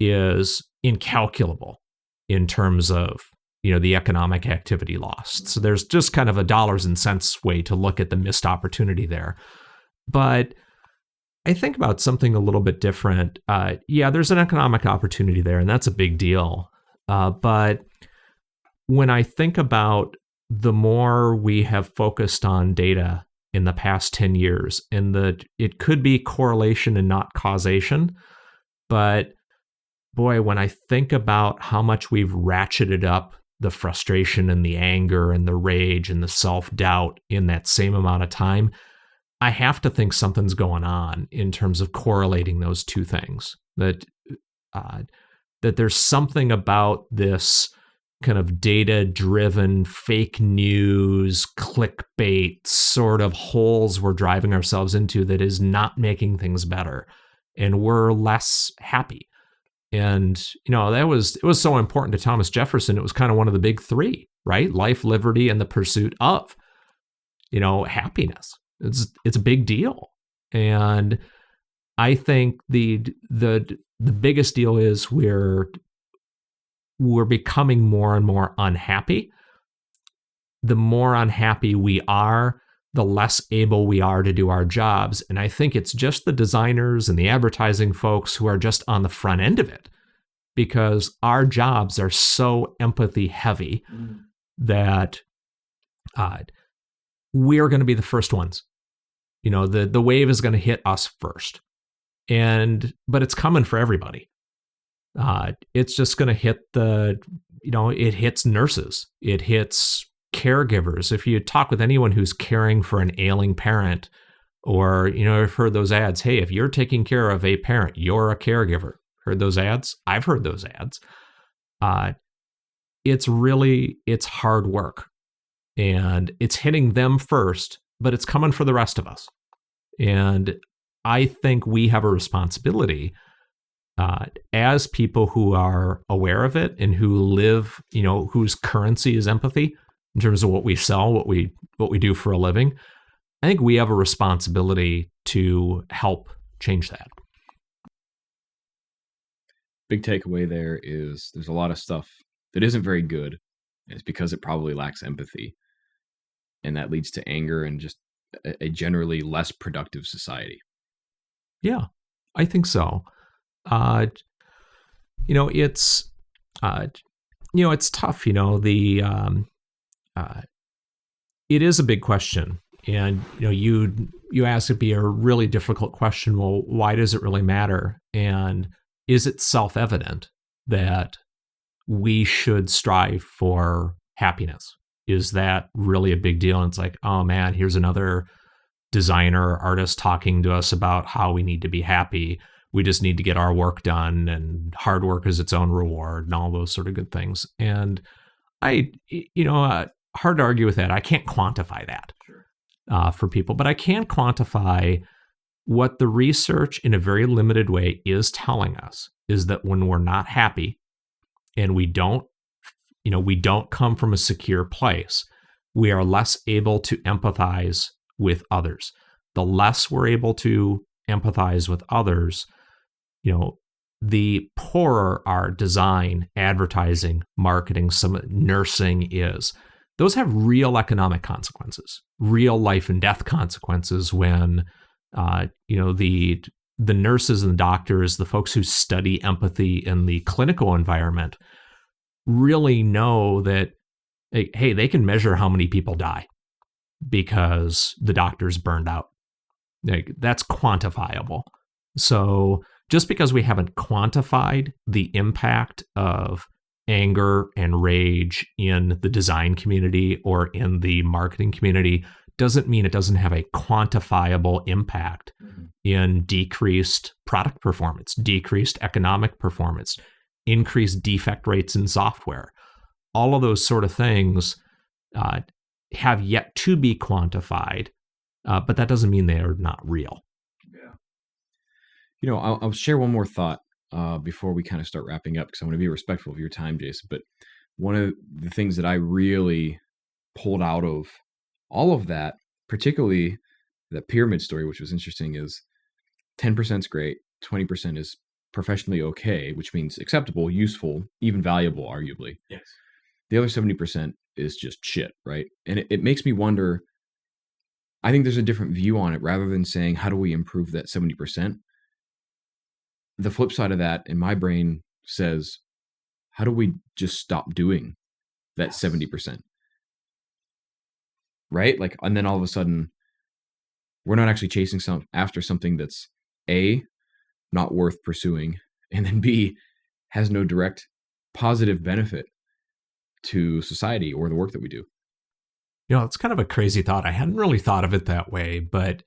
is incalculable in terms of, the economic activity lost. So there's just kind of a dollars and cents way to look at the missed opportunity there. But I think about something a little bit different. There's an economic opportunity there, and that's a big deal. But when I think about the more we have focused on data in the past 10 years, and it could be correlation and not causation, but boy, when I think about how much we've ratcheted up the frustration and the anger and the rage and the self-doubt in that same amount of time, I have to think something's going on in terms of correlating those two things. That there's something about this kind of data-driven, fake news, clickbait sort of holes we're driving ourselves into that is not making things better, and we're less happy. And, it was so important to Thomas Jefferson. It was kind of one of the big three, right? Life, liberty, and the pursuit of, happiness. It's a big deal. And I think the biggest deal is we're becoming more and more unhappy. The more unhappy we are, the less able we are to do our jobs. And I think it's just the designers and the advertising folks who are just on the front end of it, because our jobs are so empathy heavy that we're going to be the first ones. The wave is going to hit us first. But it's coming for everybody. It's just going to hit it hits nurses. It hits caregivers. If you talk with anyone who's caring for an ailing parent, or, I've heard those ads, hey, if you're taking care of a parent, you're a caregiver. Heard those ads? I've heard those ads. It's hard work, and it's hitting them first, but it's coming for the rest of us. And I think we have a responsibility as people who are aware of it and who live, whose currency is empathy in terms of what we sell, what we do for a living. I think we have a responsibility to help change that. Big takeaway there is there's a lot of stuff that isn't very good. And it's because it probably lacks empathy. And that leads to anger and just a generally less productive society? Yeah, I think so. You know, it's tough. It is a big question, and you ask it be a really difficult question. Well, why does it really matter? And is it self-evident that we should strive for happiness? Is that really a big deal? And it's like, oh man, here's another designer or artist talking to us about how we need to be happy. We just need to get our work done, and hard work is its own reward, and all those sort of good things. And hard to argue with that. I can't quantify that for people, but I can quantify what the research in a very limited way is telling us is that when we're not happy and we don't come from a secure place, we are less able to empathize with others. The less we're able to empathize with others, the poorer our design, advertising, marketing, some nursing is. Those have real economic consequences, real life and death consequences when, the nurses and the doctors, the folks who study empathy in the clinical environment really know that, hey, they can measure how many people die because the doctor's burned out. That's quantifiable. So just because we haven't quantified the impact of anger and rage in the design community or in the marketing community doesn't mean it doesn't have a quantifiable impact in decreased product performance, decreased economic performance, increased defect rates in software. All of those sort of things have yet to be quantified, but that doesn't mean they are not real. Yeah. I'll share one more thought before we kind of start wrapping up, because I want to be respectful of your time, Jason. But one of the things that I really pulled out of all of that, particularly the pyramid story, which was interesting, is 10% is great, 20% is professionally okay, which means acceptable, useful, even valuable, arguably. Yes. The other 70% is just shit, right? And it makes me wonder, I think there's a different view on it. Rather than saying, how do we improve that 70%? The flip side of that in my brain says, how do we just stop doing that 70%? Right? Like, and then all of a sudden, we're not actually chasing after something that's A, not worth pursuing, and then B, has no direct positive benefit to society or the work that we do. It's kind of a crazy thought. I hadn't really thought of it that way, but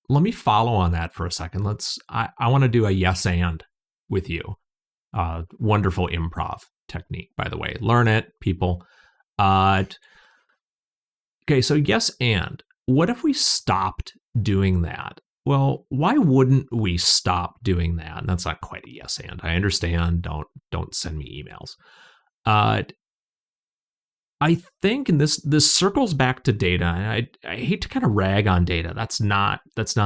let me follow on that for a second. I want to do a yes and with you. Wonderful improv technique, by the way. Learn it, people. Okay, so yes and. What if we stopped doing that? Well, why wouldn't we stop doing that? And that's not quite a yes and. I understand. Don't send me emails. I think, and this circles back to data. And I hate to kind of rag on data. That's not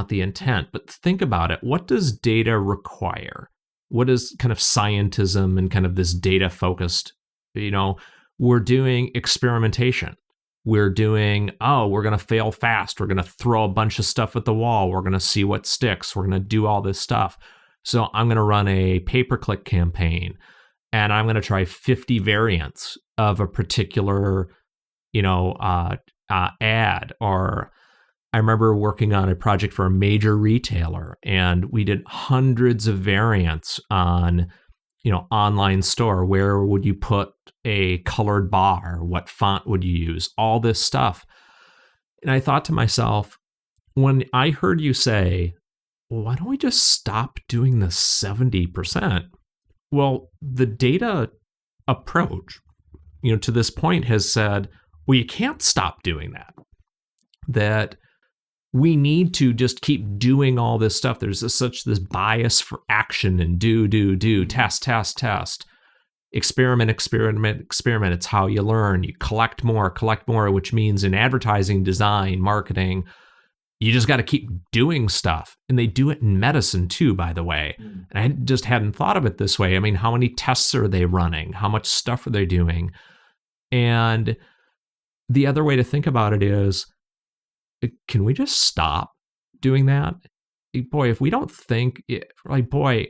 the intent. But think about it. What does data require? What is kind of scientism and kind of this data focused? We're doing experimentation. We're doing, we're going to fail fast. We're going to throw a bunch of stuff at the wall. We're going to see what sticks. We're going to do all this stuff. So I'm going to run a pay-per-click campaign, and I'm going to try 50 variants of a particular, ad. Or I remember working on a project for a major retailer, and we did hundreds of variants on, online store. Where would you put a colored bar? What font would you use? All this stuff. And I thought to myself, when I heard you say, well, why don't we just stop doing the 70%? Well, the data approach, to this point has said, well, you can't stop doing that. That we need to just keep doing all this stuff. There's this bias for action and do, test, experiment. It's how you learn. You collect more, which means in advertising, design, marketing, you just got to keep doing stuff. And they do it in medicine too, by the way. And I just hadn't thought of it this way. I mean, how many tests are they running? How much stuff are they doing? And the other way to think about it is, can we just stop doing that? Boy, if we don't think it, like, boy,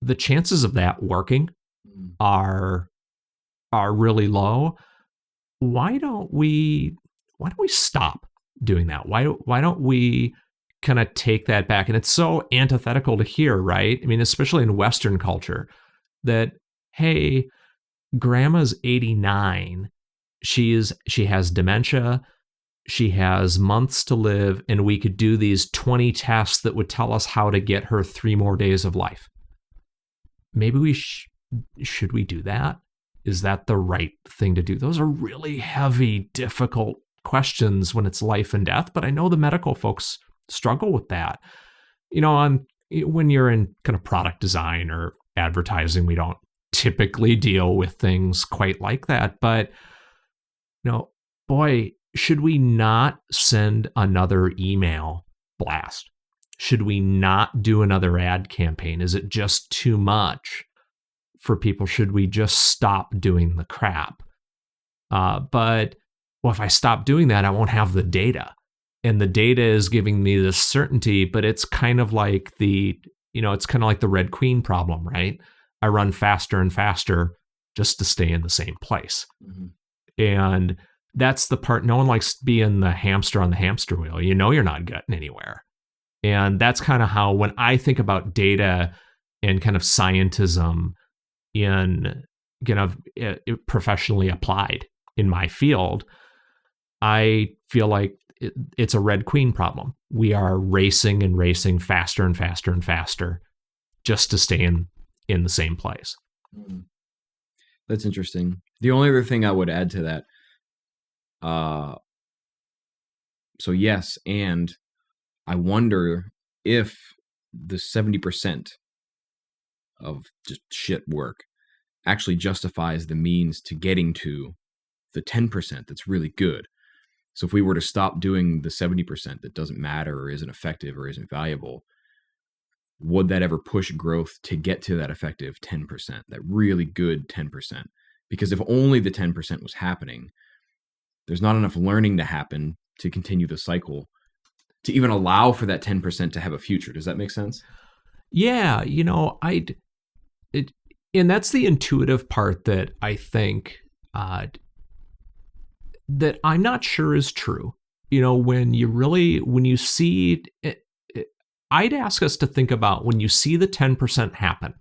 the chances of that working are really low. Why don't we stop doing that? Why don't we kind of take that back? And it's so antithetical to hear, right? I mean, especially in Western culture, that, hey, grandma's 89, she has dementia, she has months to live, and we could do these 20 tests that would tell us how to get her 3 more days of life. Maybe we should we do that? Is that the right thing to do? Those are really heavy, difficult questions when it's life and death, but I know the medical folks struggle with that. When you're in kind of product design or advertising, we don't typically deal with things quite like that. But, boy, should we not send another email blast? Should we not do another ad campaign? Is it just too much for people? Should we just stop doing the crap? But if I stop doing that, I won't have the data. And the data is giving me this certainty, but it's kind of like the Red Queen problem, right? I run faster and faster just to stay in the same place. Mm-hmm. And that's the part, no one likes being the hamster on the hamster wheel. You're not getting anywhere. And that's kind of how, when I think about data and kind of scientism in professionally applied in my field, I feel like it's a Red Queen problem. We are racing and racing faster and faster and faster just to stay in the same place. That's interesting. The only other thing I would add to that, so yes, and I wonder if the 70% of just shit work actually justifies the means to getting to the 10% that's really good. So if we were to stop doing the 70% that doesn't matter or isn't effective or isn't valuable, would that ever push growth to get to that effective 10%, that really good 10%? Because if only the 10% was happening, there's not enough learning to happen to continue the cycle to even allow for that 10% to have a future. Does that make sense? Yeah, and that's the intuitive part that I think that I'm not sure is true. When you see it, I'd ask us to think about when you see the 10% happen,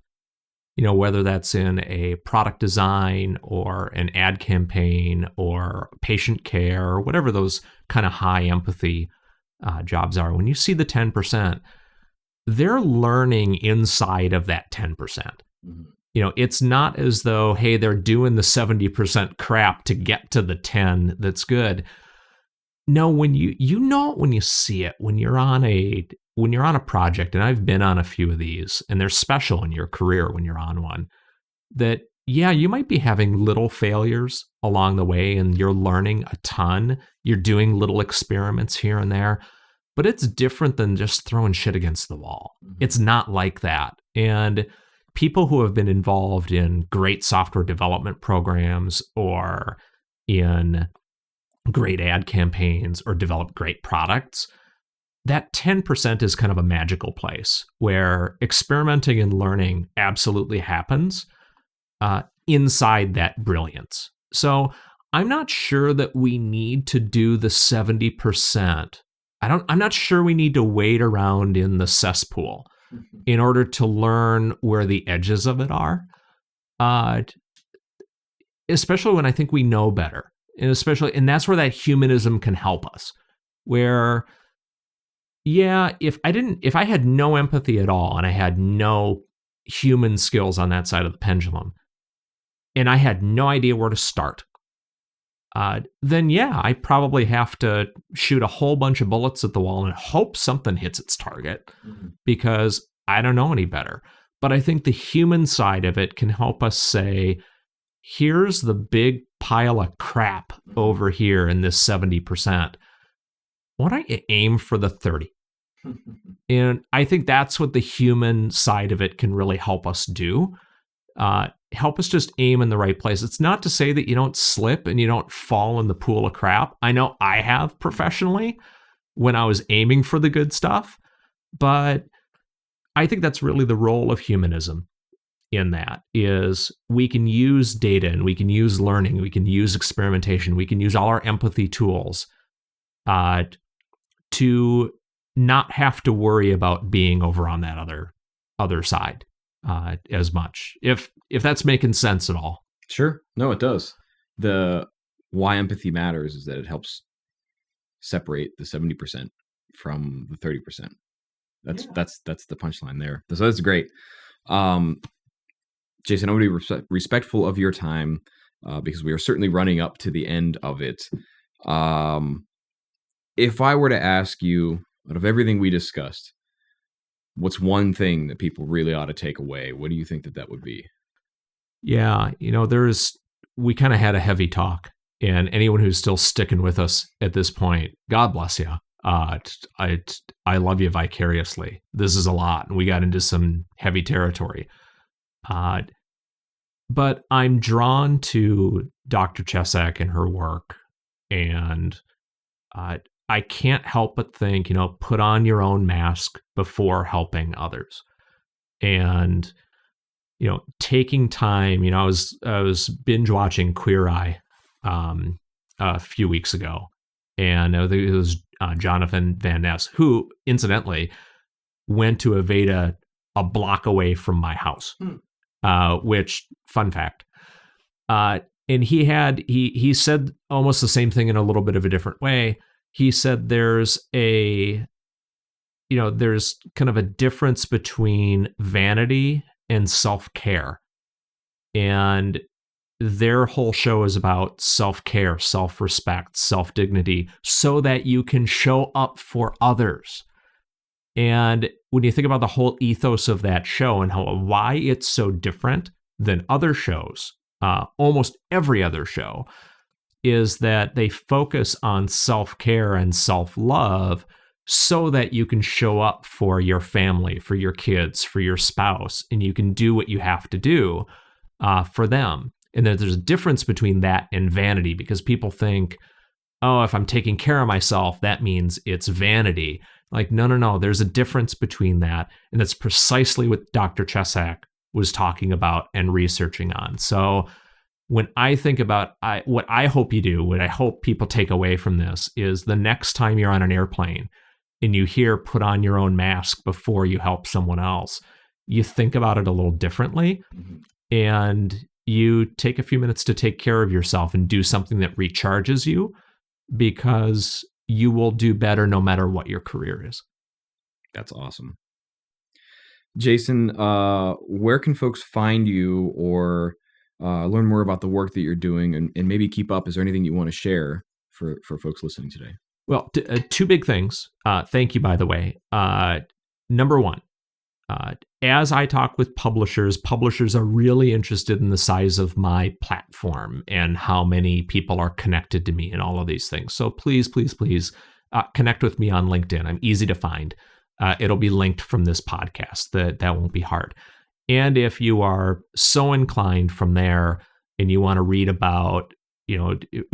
whether that's in a product design or an ad campaign or patient care or whatever those kind of high empathy jobs are. When you see the 10%, they're learning inside of that 10%. Mm-hmm. It's not as though, hey, they're doing the 70% crap to get to the 10 that's good. No, when you when you see it, when you're on a project, and I've been on a few of these, and they're special in your career when you're on one, that, yeah, you might be having little failures along the way and you're learning a ton. You're doing little experiments here and there, but it's different than just throwing shit against the wall. Mm-hmm. It's not like that. And people who have been involved in great software development programs or in great ad campaigns or develop great products, that 10% is kind of a magical place where experimenting and learning absolutely happens inside that brilliance. So I'm not sure that we need to do the 70%. I'm not sure we need to wait around in the cesspool in order to learn where the edges of it are. Especially when I think we know better. And that's where that humanism can help us. Where, yeah, if I had no empathy at all and I had no human skills on that side of the pendulum, and I had no idea where to start, then yeah, I probably have to shoot a whole bunch of bullets at the wall and hope something hits its target, because I don't know any better. But I think the human side of it can help us say, here's the big pile of crap over here in this 70%. Why don't you aim for the 30? And I think that's what the human side of it can really help us do. Help us just aim in the right place. It's not to say that you don't slip and you don't fall in the pool of crap. I know I have professionally, when I was aiming for the good stuff. But I think that's really the role of humanism in that is we can use data and we can use learning, we can use experimentation, we can use all our empathy tools to not have to worry about being over on that other side as much. If that's making sense at all. Sure. No, it does. The why empathy matters is that it helps separate the 70% from the 30%. That's the punchline there. So that's great. Jason, I want to be respectful of your time because we are certainly running up to the end of it. If I were to ask you, out of everything we discussed, what's one thing that people really ought to take away? What do you think that would be? Yeah, we kind of had a heavy talk, and anyone who's still sticking with us at this point, God bless you. I love you vicariously. This is a lot, and we got into some heavy territory. But I'm drawn to Dr. Chesak and her work, and I can't help but think, put on your own mask before helping others. And, taking time, I was binge watching Queer Eye a few weeks ago. And it was Jonathan Van Ness, who incidentally went to Aveda a block away from my house, which, fun fact. And he said almost the same thing in a little bit of a different way. He said there's kind of a difference between vanity and self-care. And their whole show is about self-care, self-respect, self-dignity, so that you can show up for others. And when you think about the whole ethos of that show and why it's so different than other shows, almost every other show, is that they focus on self-care and self-love so that you can show up for your family, for your kids, for your spouse, and you can do what you have to do for them. And then there's a difference between that and vanity, because people think, oh, if I'm taking care of myself, that means it's vanity. Like, no, there's a difference between that. And that's precisely what Dr. Chesak was talking about and researching on. So when I think about what I hope you do, what I hope people take away from this is the next time you're on an airplane and you hear put on your own mask before you help someone else, you think about it a little differently. Mm-hmm. And you take a few minutes to take care of yourself and do something that recharges you, because you will do better no matter what your career is. That's awesome. Jason, where can folks find you or learn more about the work that you're doing and maybe keep up? Is there anything you want to share for folks listening today? Well, two big things. Thank you, by the way. Number one, as I talk with publishers are really interested in the size of my platform and how many people are connected to me and all of these things. So please connect with me on LinkedIn. I'm easy to find. It'll be linked from this podcast. That won't be hard. And if you are so inclined from there and you want to read about,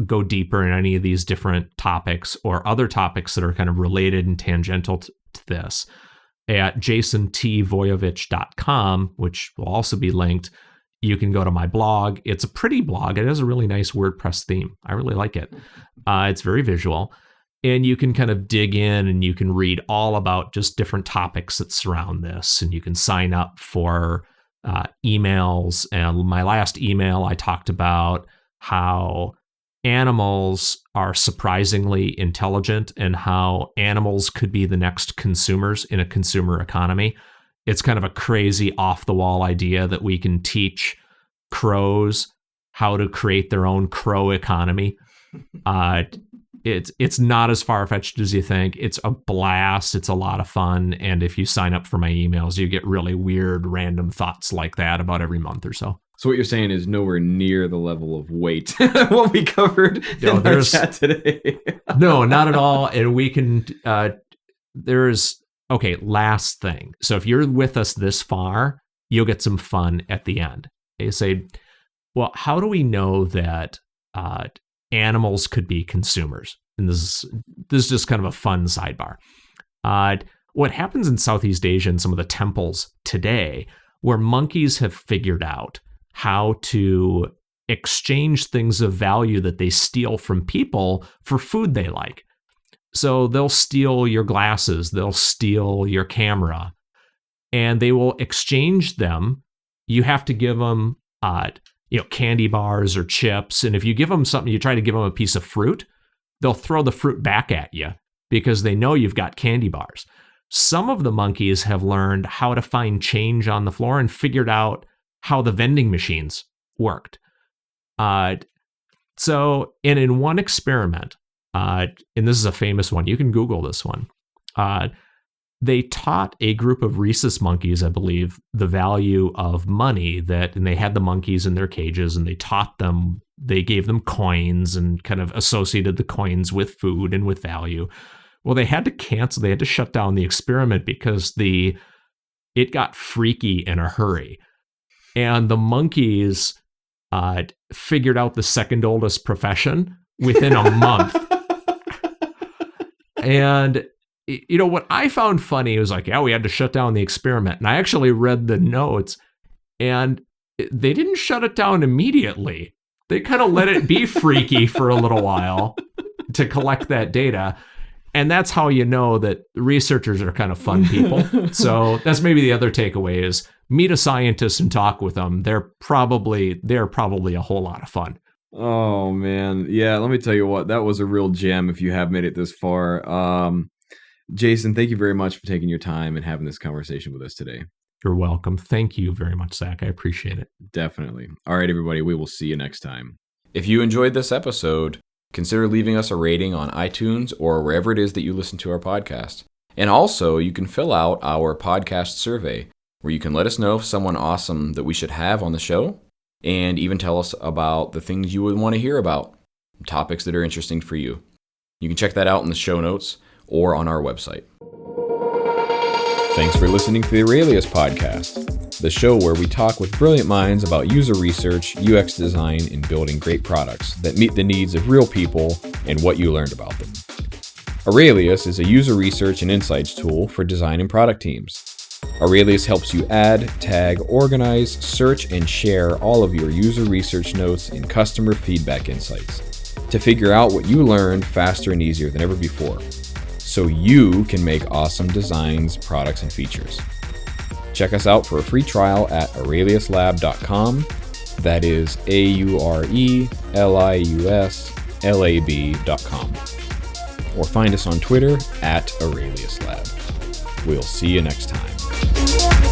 go deeper in any of these different topics or other topics that are kind of related and tangential to this, at jasonvoiovich.com, which will also be linked, you can go to my blog. It's a pretty blog. It has a really nice WordPress theme. I really like it. It's very visual. And you can kind of dig in and you can read all about just different topics that surround this. And you can sign up for emails. And my last email, I talked about how animals are surprisingly intelligent and how animals could be the next consumers in a consumer economy. It's kind of a crazy off-the-wall idea that we can teach crows how to create their own crow economy. It's not as far-fetched as you think. It's a blast. It's a lot of fun. And if you sign up for my emails, you get really weird, random thoughts like that about every month or so. So what you're saying is nowhere near the level of weight what we covered in our chat today. No, not at all. And we can, last thing. So if you're with us this far, you'll get some fun at the end. You say, well, how do we know that animals could be consumers? and this is just kind of a fun sidebar. What happens in Southeast Asia and some of the temples today, where monkeys have figured out how to exchange things of value that they steal from people for food they like. So they'll steal your glasses, they'll steal your camera, and they will exchange them. You have to give them, candy bars or chips. And if you give them something, you try to give them a piece of fruit, they'll throw the fruit back at you because they know you've got candy bars. Some of the monkeys have learned how to find change on the floor and figured out how the vending machines worked. So in one experiment, and this is a famous one, you can Google this one, they taught a group of rhesus monkeys, I believe, the value of money, and they had the monkeys in their cages and they taught them, they gave them coins and kind of associated the coins with food and with value. Well, they had to shut down the experiment because it got freaky in a hurry. And the monkeys figured out the second oldest profession within a month. And what I found funny was like, we had to shut down the experiment. And I actually read the notes, and they didn't shut it down immediately. They kind of let it be freaky for a little while to collect that data. And that's how you know that researchers are kind of fun people. So that's maybe the other takeaway is meet a scientist and talk with them. They're probably a whole lot of fun. Oh, man. Yeah, let me tell you what, that was a real gem if you have made it this far. Jason, thank you very much for taking your time and having this conversation with us today. You're welcome. Thank you very much, Zach. I appreciate it. Definitely. All right, everybody, we will see you next time. If you enjoyed this episode, consider leaving us a rating on iTunes or wherever it is that you listen to our podcast. And also, you can fill out our podcast survey, where you can let us know if someone awesome that we should have on the show, and even tell us about the things you would want to hear about, topics that are interesting for you. You can check that out in the show notes or on our website. Thanks for listening to the Aurelius Podcast, the show where we talk with brilliant minds about user research, UX design, and building great products that meet the needs of real people and what you learned about them. Aurelius is a user research and insights tool for design and product teams. Aurelius helps you add, tag, organize, search, and share all of your user research notes and customer feedback insights to figure out what you learned faster and easier than ever before, so you can make awesome designs, products, and features. Check us out for a free trial at aureliuslab.com. That is AURELIUSLAB.com. Or find us on Twitter at AureliusLab. We'll see you next time.